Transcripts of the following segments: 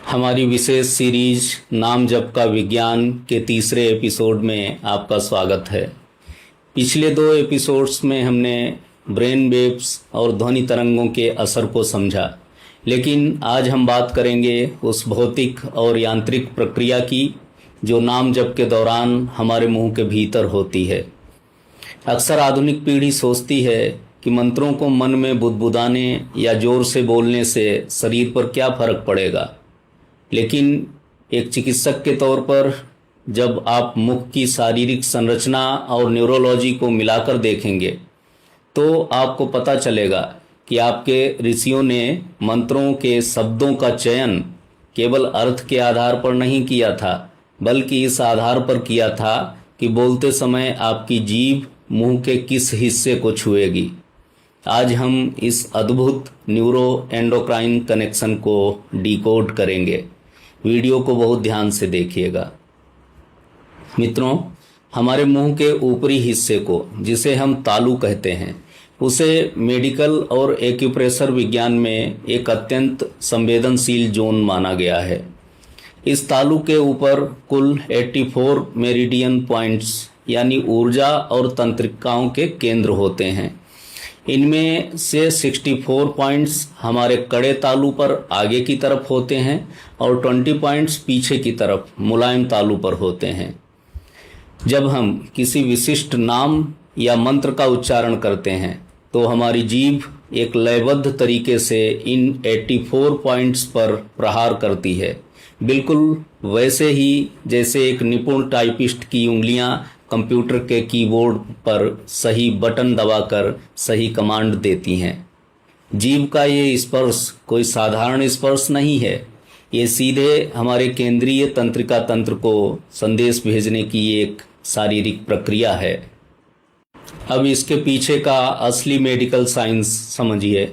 हमारी विशेष सीरीज नाम जप का विज्ञान के तीसरे एपिसोड में आपका स्वागत है। पिछले दो एपिसोड्स में हमने ब्रेन वेव्स और ध्वनि तरंगों के असर को समझा, लेकिन आज हम बात करेंगे उस भौतिक और यांत्रिक प्रक्रिया की जो नाम जप के दौरान हमारे मुंह के भीतर होती है। अक्सर आधुनिक पीढ़ी सोचती है कि मंत्रों को मन में बुदबुदाने या जोर से बोलने से शरीर पर क्या फर्क पड़ेगा, लेकिन एक चिकित्सक के तौर पर जब आप मुख की शारीरिक संरचना और न्यूरोलॉजी को मिलाकर देखेंगे तो आपको पता चलेगा कि आपके ऋषियों ने मंत्रों के शब्दों का चयन केवल अर्थ के आधार पर नहीं किया था, बल्कि इस आधार पर किया था कि बोलते समय आपकी जीभ मुंह के किस हिस्से को छुएगी। आज हम इस अद्भुत न्यूरो एंडोक्राइन कनेक्शन को डिकोड करेंगे। वीडियो को बहुत ध्यान से देखिएगा। मित्रों, हमारे मुंह के ऊपरी हिस्से को, जिसे हम तालू कहते हैं, उसे मेडिकल और एक्यूप्रेशर विज्ञान में एक अत्यंत संवेदनशील जोन माना गया है। इस तालू के ऊपर कुल 84 मेरिडियन पॉइंट्स यानी ऊर्जा और तंत्रिकाओं के केंद्र होते हैं। इनमें से 64 पॉइंट्स हमारे कड़े तालू पर आगे की तरफ होते हैं और 20 पॉइंट्स पीछे की तरफ मुलायम तालू पर होते हैं। जब हम किसी विशिष्ट नाम या मंत्र का उच्चारण करते हैं तो हमारी जीभ एक लयबद्ध तरीके से इन 84 पॉइंट्स पर प्रहार करती है, बिल्कुल वैसे ही जैसे एक निपुण टाइपिस्ट की उंगलियां कंप्यूटर के कीबोर्ड पर सही बटन दबाकर सही कमांड देती हैं। जीभ का ये स्पर्श कोई साधारण स्पर्श नहीं है, ये सीधे हमारे केंद्रीय तंत्रिका तंत्र को संदेश भेजने की एक शारीरिक प्रक्रिया है। अब इसके पीछे का असली मेडिकल साइंस समझिए।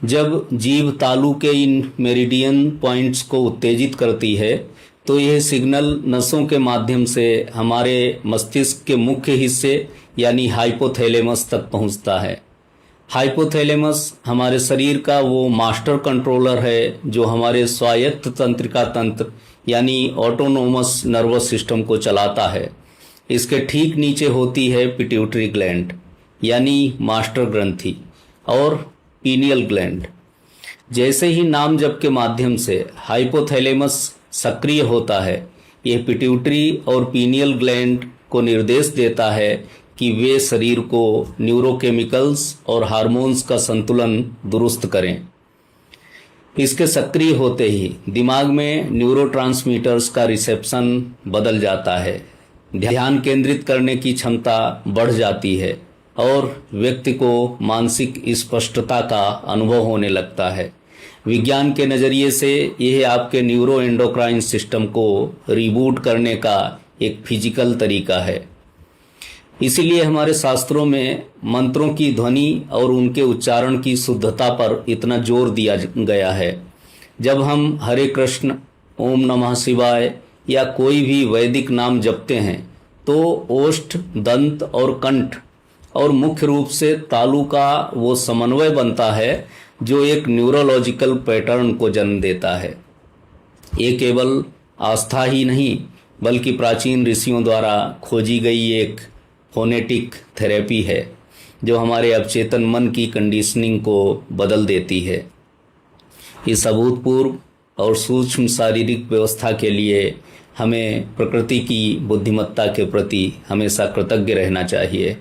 जब जीभ तालू के इन मेरिडियन पॉइंट्स को उत्तेजित करती है तो यह सिग्नल नसों के माध्यम से हमारे मस्तिष्क के मुख्य हिस्से यानी हाइपोथैलेमस तक पहुंचता है। हाइपोथैलेमस हमारे शरीर का वो मास्टर कंट्रोलर है जो हमारे स्वायत्त तंत्रिका तंत्र यानी ऑटोनोमस नर्वस सिस्टम को चलाता है। इसके ठीक नीचे होती है पिट्यूटरी ग्लैंड यानी मास्टर ग्रंथि और पीनियल ग्लैंड। जैसे ही नाम जप के माध्यम से हाइपोथैलेमस सक्रिय होता है, यह पिट्यूटरी और पीनियल ग्लैंड को निर्देश देता है कि वे शरीर को न्यूरोकेमिकल्स और हार्मोन्स का संतुलन दुरुस्त करें। इसके सक्रिय होते ही दिमाग में न्यूरोट्रांसमीटर्स का रिसेप्शन बदल जाता है, ध्यान केंद्रित करने की क्षमता बढ़ जाती है और व्यक्ति को मानसिक स्पष्टता का अनुभव होने लगता है। विज्ञान के नज़रिए से यह आपके न्यूरो एंडोक्राइन सिस्टम को रिबूट करने का एक फिजिकल तरीका है। इसीलिए हमारे शास्त्रों में मंत्रों की ध्वनि और उनके उच्चारण की शुद्धता पर इतना जोर दिया गया है। जब हम हरे कृष्ण, ओम नमः शिवाय या कोई भी वैदिक नाम जपते हैं तो ओष्ठ, दंत और कंठ और मुख्य रूप से तालू का वो समन्वय बनता है जो एक न्यूरोलॉजिकल पैटर्न को जन्म देता है। ये केवल आस्था ही नहीं बल्कि प्राचीन ऋषियों द्वारा खोजी गई एक फोनेटिक थेरेपी है जो हमारे अवचेतन मन की कंडीशनिंग को बदल देती है। इस अभूतपूर्व और सूक्ष्म शारीरिक व्यवस्था के लिए हमें प्रकृति की बुद्धिमत्ता के प्रति हमेशा कृतज्ञ रहना चाहिए।